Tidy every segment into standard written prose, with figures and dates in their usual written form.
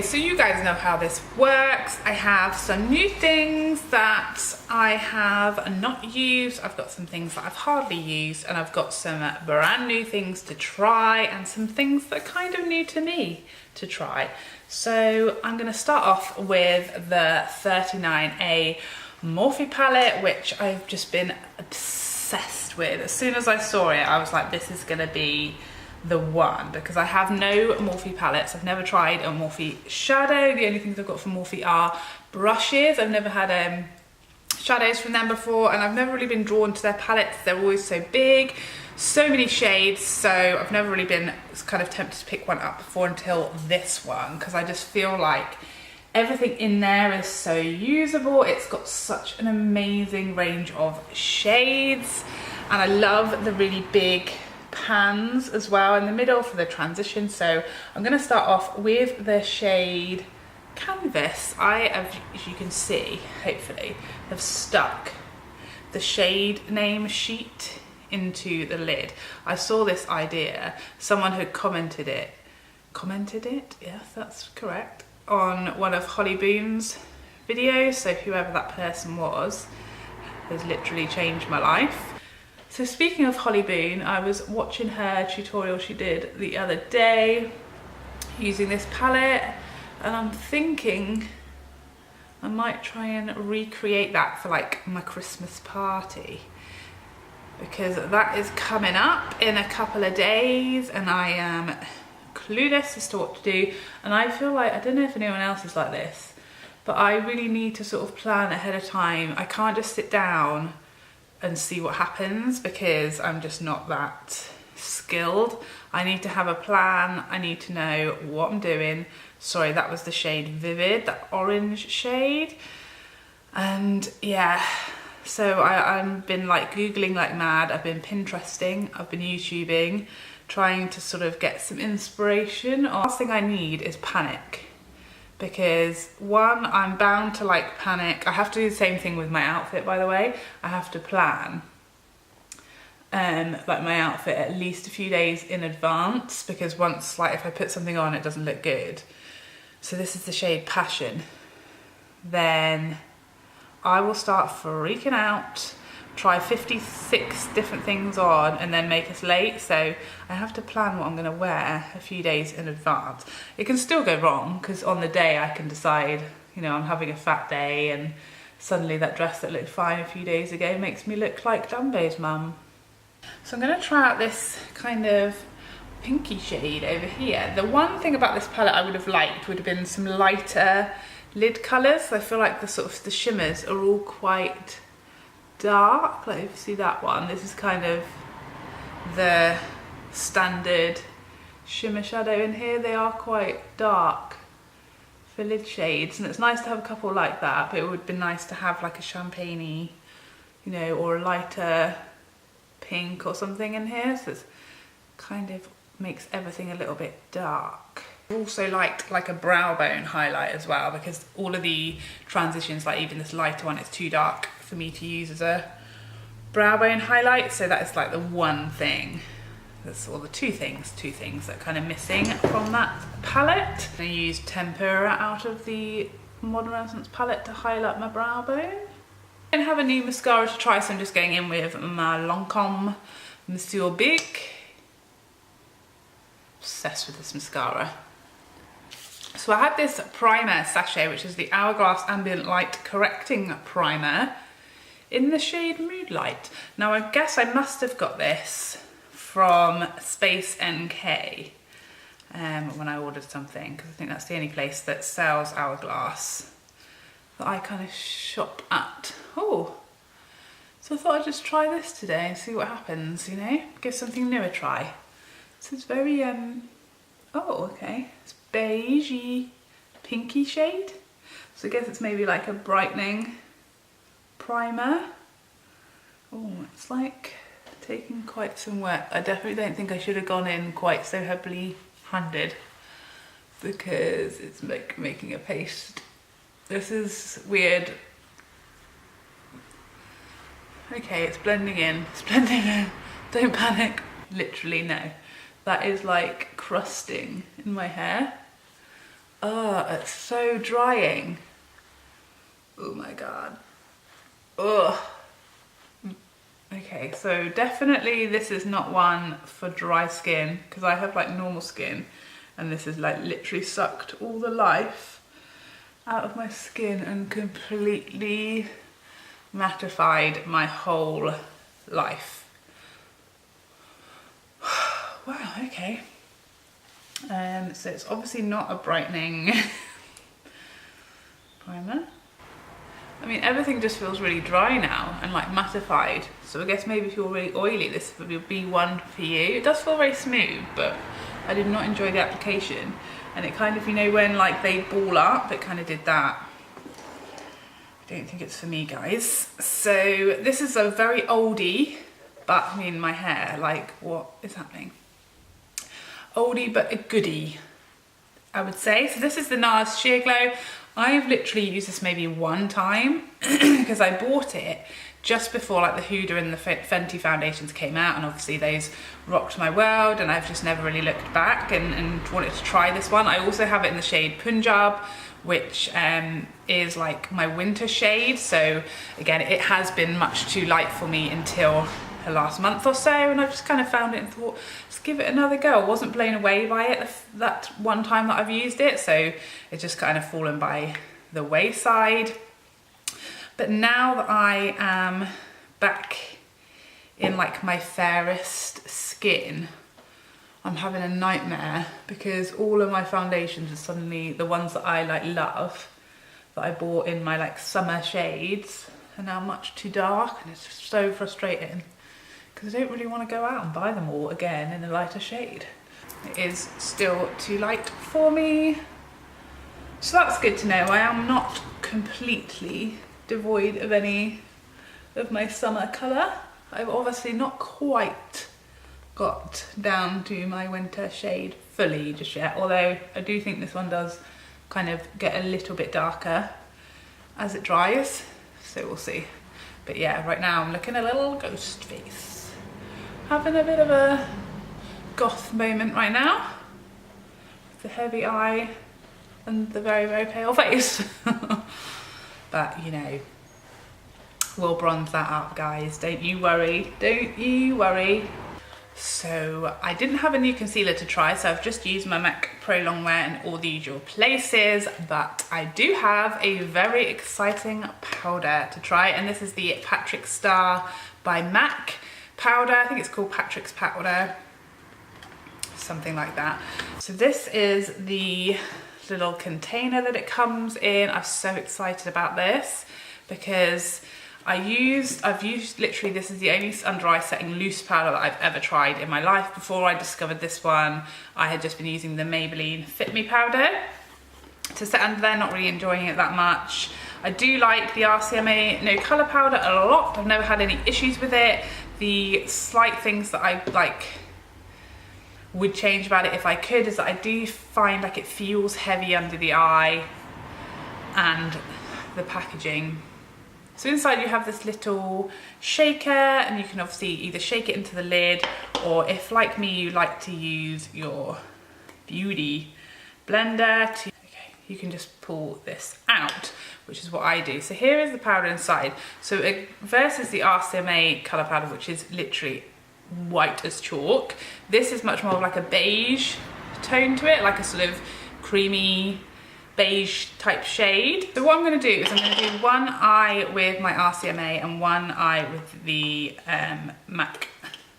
So you guys know how this works. I have some new things that I have not used. I've got some things that I've hardly used, and I've got some brand new things to try and some things that are kind of new to me to try. So I'm going to start off with the 39A Morphe palette, which I've just been obsessed with. As soon as I saw it, I was like, this is going to be the one, because I have no Morphe palettes. I've never tried a Morphe shadow. The only things I've got from Morphe are brushes. I've never had shadows from them before, and I've never really been drawn to their palettes. They're always so big, so many shades, so I've never really been kind of tempted to pick one up before until this one, because I just feel like everything in there is so usable. It's got such an amazing range of shades, and I love the really big pans as well in the middle for the transition. So I'm going to start off with the shade Canvas. I have, as you can see, hopefully, have stuck the shade name sheet into the lid. I saw this idea, someone had commented it, yes, that's correct, on one of Holly Boom's videos. So whoever that person was has literally changed my life. So speaking of Holly Boone, I was watching her tutorial she did the other day using this palette, and I'm thinking I might try and recreate that for like my Christmas party, because that is coming up in a couple of days and I am clueless as to what to do. And I feel like, I don't know if anyone else is like this, but I really need to sort of plan ahead of time. I can't just sit down and see what happens, because I'm just not that skilled. I need to have a plan. I need to know what I'm doing. Sorry, that was the shade Vivid, that orange shade. And yeah, so I've been like Googling like mad. I've been Pinteresting, I've been YouTubing, trying to sort of get some inspiration. The last thing I need is panic. Because one, I'm bound to like panic. I have to do the same thing with my outfit, by the way. I have to plan like my outfit at least a few days in advance, because once, like if I put something on, it doesn't look good. So this is the shade Passion. Then I will start freaking out, try 56 different things on, and then make us late. So I have to plan what I'm going to wear a few days in advance. It can still go wrong, because on the day I can decide, you know, I'm having a fat day, and suddenly that dress that looked fine a few days ago makes me look like Dumbo's mum. So I'm going to try out this kind of pinky shade over here. The one thing about this palette I would have liked would have been some lighter lid colours. I feel like the sort of the shimmers are all quite dark. Like if you see that one, this is kind of the standard shimmer shadow in here. They are quite dark for lid shades, and it's nice to have a couple like that, but it would be nice to have like a champagne-y, you know, or a lighter pink or something in here, so it's kind of makes everything a little bit dark. I also liked like a brow bone highlight as well, because all of the transitions, like even this lighter one, it's too dark for me to use as a brow bone highlight. So that is like the one thing that's, or the two things that are kind of missing from that palette. I used Tempera out of the Modern Renaissance palette to highlight my brow bone. I have a new mascara to try, so I'm just going in with my Lancome Monsieur Big. Obsessed with this mascara. So I had this primer sachet, which is the Hourglass Ambient Light Correcting Primer in the shade Moodlight. Now I guess I must have got this from Space NK when I ordered something, because I think that's the only place that sells Hourglass that I kind of shop at. Oh, so I thought I'd just try this today and see what happens, you know, give something new a try. So it's very, oh, okay, it's beigey, pinky shade. So I guess it's maybe like a brightening primer. Oh, it's like taking quite some work. I definitely don't think I should have gone in quite so heavily handed, because it's like making a paste. This is weird. Okay, it's blending in, it's blending in. Don't panic. Literally, no. That is like crusting in my hair. Oh, it's so drying. Oh my God. Ugh. Okay, so definitely this is not one for dry skin, because I have like normal skin and this has like literally sucked all the life out of my skin and completely mattified my whole life. Wow, okay. So it's obviously not a brightening primer. I mean, everything just feels really dry now and like mattified. So I guess maybe if you're really oily, this would be one for you. It does feel very smooth, but I did not enjoy the application. And it kind of, you know, when like they ball up, it kind of did that. I don't think it's for me, guys. So this is a very oldie, but I mean, my hair, like, what is happening? Oldie, but a goodie, I would say. So this is the Nars Sheer Glow. I've literally used this maybe one time because I bought it just before like the Huda and the Fenty foundations came out, and obviously those rocked my world, and I've just never really looked back and wanted to try this one. I also have it in the shade Punjab, which is like my winter shade. So again, it has been much too light for me until the last month or so, and I just kind of found it and thought, let's give it another go. I wasn't blown away by it that one time that I've used it, so it's just kind of fallen by the wayside. But now that I am back in like my fairest skin, I'm having a nightmare because all of my foundations are suddenly, the ones that I like love, that I bought in my like summer shades, are now much too dark, and it's just so frustrating because I don't really want to go out and buy them all again in a lighter shade. It is still too light for me. So that's good to know. I am not completely devoid of any of my summer colour. I've obviously not quite got down to my winter shade fully just yet, although I do think this one does kind of get a little bit darker as it dries, so we'll see. But yeah, right now I'm looking a little ghost face. Having a bit of a goth moment right now. The heavy eye and the very, very pale face. But, you know, we'll bronze that up, guys. Don't you worry. Don't you worry. So I didn't have a new concealer to try, so I've just used my MAC Pro Longwear in all the usual places, but I do have a very exciting powder to try, and this is the Patrick Starr by MAC powder. I think it's called Patrick's Powder, something like that. So this is the little container that it comes in. I'm so excited about this because I've used literally, this is the only under eye setting loose powder that I've ever tried in my life. Before I discovered this one, I had just been using the Maybelline Fit Me powder to set under there, not really enjoying it that much. I do like the RCMA No Colour powder a lot. I've never had any issues with it. The slight things that I like would change about it if I could is that I do find like it feels heavy under the eye, and the packaging. So inside you have this little shaker, and you can obviously either shake it into the lid, or if like me you like to use your beauty blender to, okay, you can just pull this out, which is what I do. So here is the powder inside. So it, versus the RCMA colour powder, which is literally white as chalk, this is much more of like a beige tone to it, like a sort of creamy beige type shade. So what I'm going to do is I'm going to do one eye with my RCMA and one eye with the MAC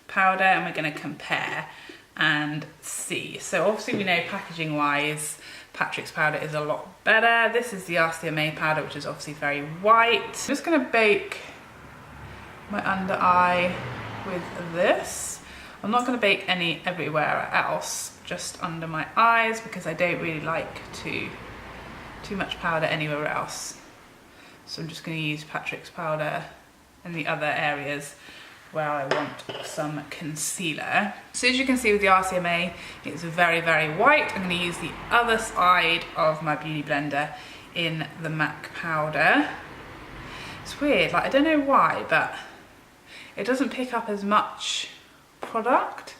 powder, and we're going to compare and see. So obviously we know packaging wise Patrick's powder is a lot better. This is the RCMA powder, which is obviously very white. I'm just going to bake my under eye with this. I'm not going to bake any everywhere else, just under my eyes, because I don't really like too much powder anywhere else. So I'm just going to use Patrick's powder in the other areas where I want some concealer. So as you can see with the RCMA, it's very, very white. I'm going to use the other side of my beauty blender in the MAC powder. It's weird, like I don't know why, but it doesn't pick up as much product.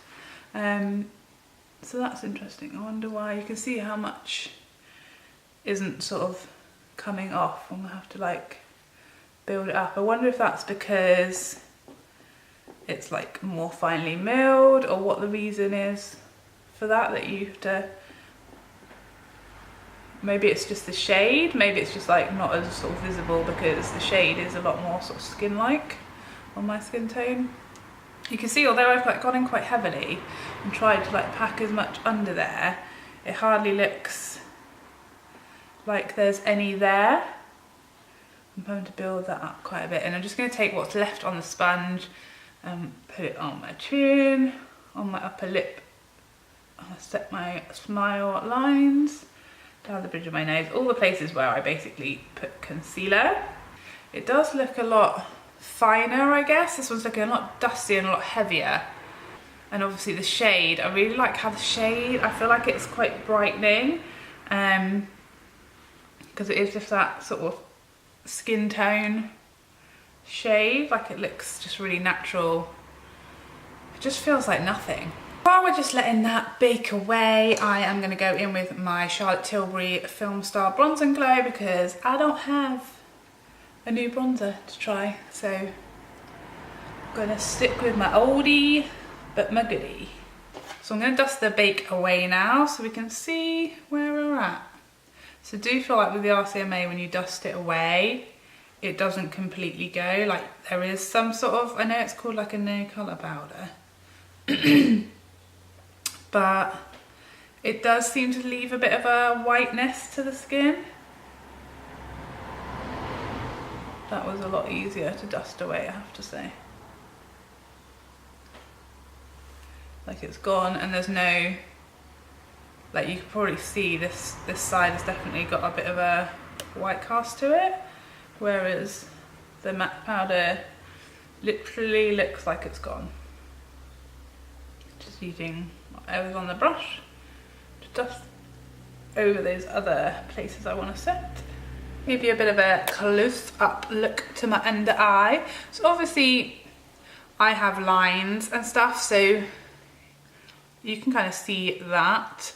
So that's interesting. I wonder why. You can see how much isn't sort of coming off. I'm gonna have to like build it up. I wonder if that's because it's like more finely milled, or what the reason is for that, that you have to, maybe it's just the shade, maybe it's just like not as sort of visible because the shade is a lot more sort of skin-like on my skin tone. You can see, although I've like gone in quite heavily and tried to like pack as much under there, it hardly looks like there's any there. I'm going to build that up quite a bit, and I'm just going to take what's left on the sponge and put it on my chin, on my upper lip. I'll set my smile lines, down the bridge of my nose, all the places where I basically put concealer. It does look a lot finer, I guess. This one's looking a lot dustier and a lot heavier. And obviously the shade, I really like how the shade, I feel like it's quite brightening, because it is just that sort of skin tone shade. Like, it looks just really natural. It just feels like nothing. While we're just letting that bake away, I am going to go in with my Charlotte Tilbury Filmstar Bronze and Glow, because I don't have a new bronzer to try, so I'm going to stick with my oldie but my goodie. So I'm going to dust the bake away now so we can see where we're at. So do feel like with the RCMA, when you dust it away, it doesn't completely go. Like, there is some sort of, I know it's called like a no colour powder, but it does seem to leave a bit of a whiteness to the skin. That was a lot easier to dust away, I have to say. Like, it's gone, and there's no, like, you can probably see this side has definitely got a bit of a white cast to it, whereas the matte powder literally looks like it's gone. Just using whatever's on the brush to dust over those other places I want to set. Give you a bit of a close-up look to my under eye. So obviously I have lines and stuff, so you can kind of see that.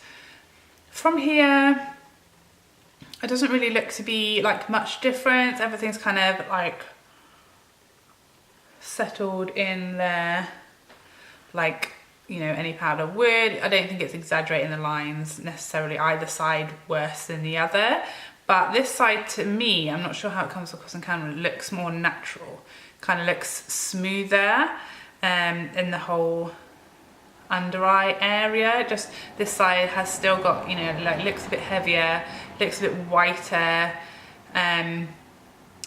From here, it doesn't really look to be like much difference. Everything's kind of like settled in there, like, you know, any powder would. I don't think it's exaggerating the lines necessarily, either side worse than the other. But this side, to me, I'm not sure how it comes across on camera, it looks more natural. Kind of looks smoother in the whole under eye area. Just this side has still got, you know, like, looks a bit heavier, looks a bit whiter, and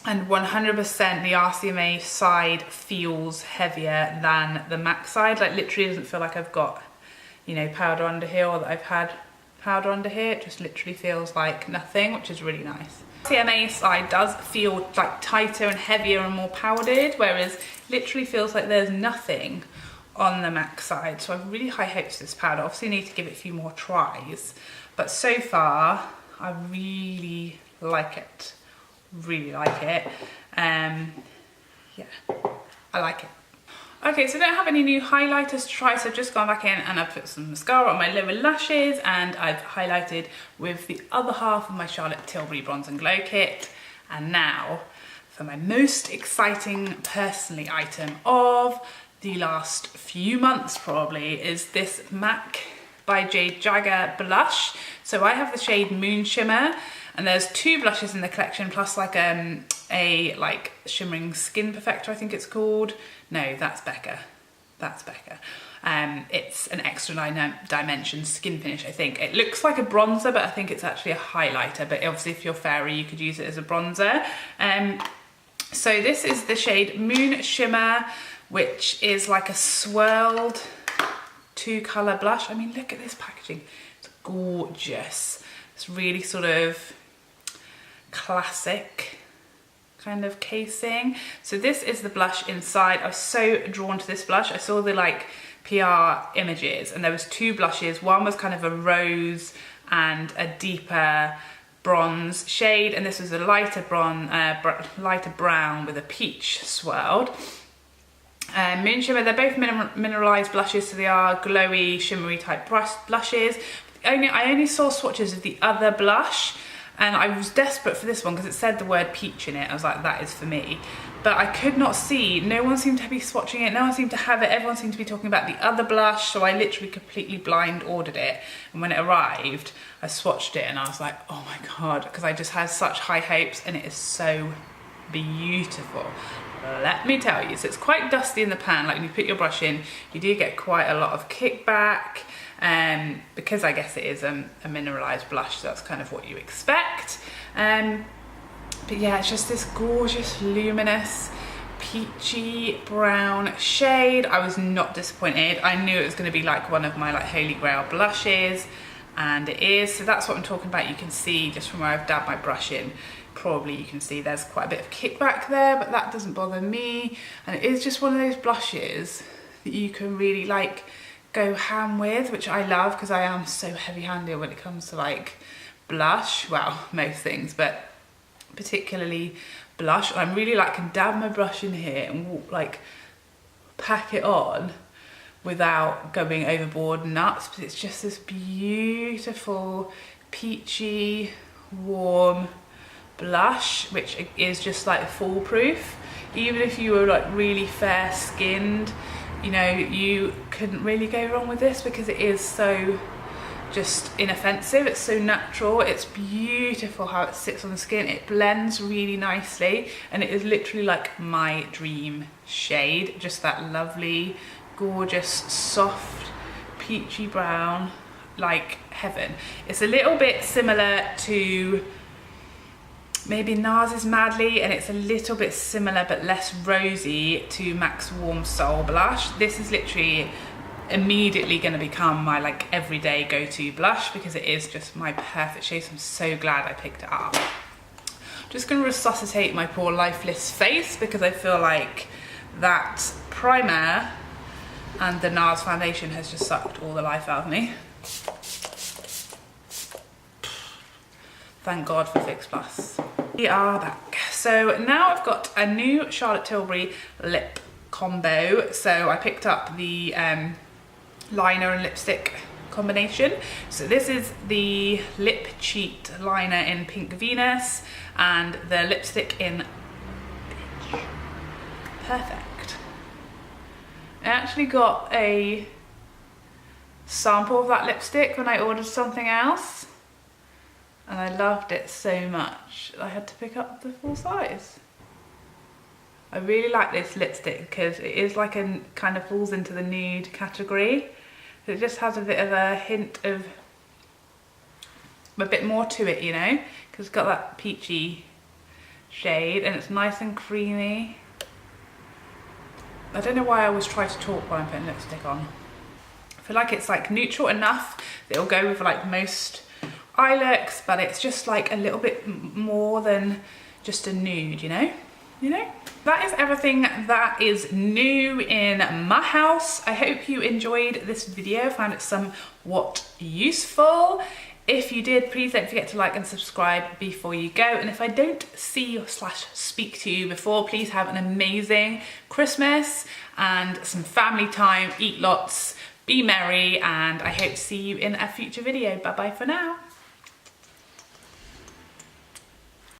100% the RCMA side feels heavier than the MAC side. Like, literally doesn't feel like I've got, you know, powder under here, or that I've had powder under here. It just literally feels like nothing, which is really nice. RCMA side does feel like tighter and heavier and more powdered, whereas literally feels like there's nothing on the MAC side. So I have really high hopes for this powder. Obviously need to give it a few more tries, but so far I really like it. Really like it. Yeah, I like it. Okay, so I don't have any new highlighters to try, so I've just gone back in and I've put some mascara on my lower lashes, and I've highlighted with the other half of my Charlotte Tilbury Bronze and Glow kit. And now for my most exciting personally item of the last few months probably, is this Mac by Jade Jagger blush. So I have the shade Moon Shimmer, and there's 2 blushes in the collection, plus like a like shimmering skin perfector, I think it's called. No, that's Becca. That's Becca. It's an extra dimension skin finish, I think. It looks like a bronzer, but I think it's actually a highlighter. But obviously, if you're fairy, you could use it as a bronzer. So this is the shade Moon Shimmer, which is like a swirled 2-colour blush. I mean, look at this packaging. It's gorgeous. It's really sort of classic kind of casing. So this is the blush inside. I was so drawn to this blush. I saw the like PR images, and there was 2 blushes. One was kind of a rose and a deeper bronze shade, and this was a lighter lighter brown with a peach swirled. Moon Shimmer, they're both mineralized blushes, so they are glowy, shimmery type blushes. I only saw swatches of the other blush, And I was desperate for this one because it said the word peach in it. I was like, that is for me. But I could not see, no one seemed to be swatching it, no one seemed to have it, everyone seemed to be talking about the other blush, so I literally completely blind ordered it. And when it arrived, I swatched it and I was like, oh my God, because I just had such high hopes, and it is so beautiful. Let me tell you, so it's quite dusty in the pan. Like when you put your brush in, you do get quite a lot of kickback, because I guess it is a mineralized blush, so that's kind of what you expect. But yeah, it's just this gorgeous, luminous, peachy brown shade. I was not disappointed. I knew it was going to be like one of my like holy grail blushes, and it is. So that's what I'm talking about. You can see just from where I've dabbed my brush in, probably you can see there's quite a bit of kickback there, but that doesn't bother me. And it is just one of those blushes that you can really like go ham with, which I love because I am so heavy-handed when it comes to like blush. Well, most things, but particularly blush. I'm really like can dab my brush in here and like pack it on without going overboard nuts, but it's just this beautiful peachy warm blush, which is just like foolproof. Even if you were like really fair skinned, you know, you couldn't really go wrong with this because it is so just inoffensive. It's so natural. It's beautiful how it sits on the skin. It blends really nicely, and it is literally like my dream shade. Just that lovely, gorgeous, soft, peachy brown, like heaven. It's a little bit similar to maybe Nars' Madly, and it's a little bit similar but less rosy to MAC's Warm Soul blush. This is literally immediately going to become my like everyday go-to blush because it is just my perfect shade. So I'm so glad I picked it up. I'm just going to resuscitate my poor lifeless face because I feel like that primer and the Nars foundation has just sucked all the life out of me. Thank God for Fix Plus. We are back. So now I've got a new Charlotte Tilbury lip combo. So I picked up the liner and lipstick combination. So this is the lip cheat liner in Pink Venus and the lipstick in Bitch. Perfect. I actually got a sample of that lipstick when I ordered something else, and I loved it so much I had to pick up the full size. I really like this lipstick because it is like a kind of falls into the nude category. It just has a bit of a hint of a bit more to it, you know, because it's got that peachy shade and it's nice and creamy. I don't know why I always try to talk while I'm putting lipstick on. I feel like it's like neutral enough that it'll go with like most eye looks, but it's just like a little bit more than just a nude, you know? That is everything that is new in my house. I hope you enjoyed this video, found it somewhat useful. If you did, please don't forget to like and subscribe before you go. And if I don't see or / speak to you before, please have an amazing Christmas and some family time, eat lots, be merry, and I hope to see you in a future video. Bye bye for now.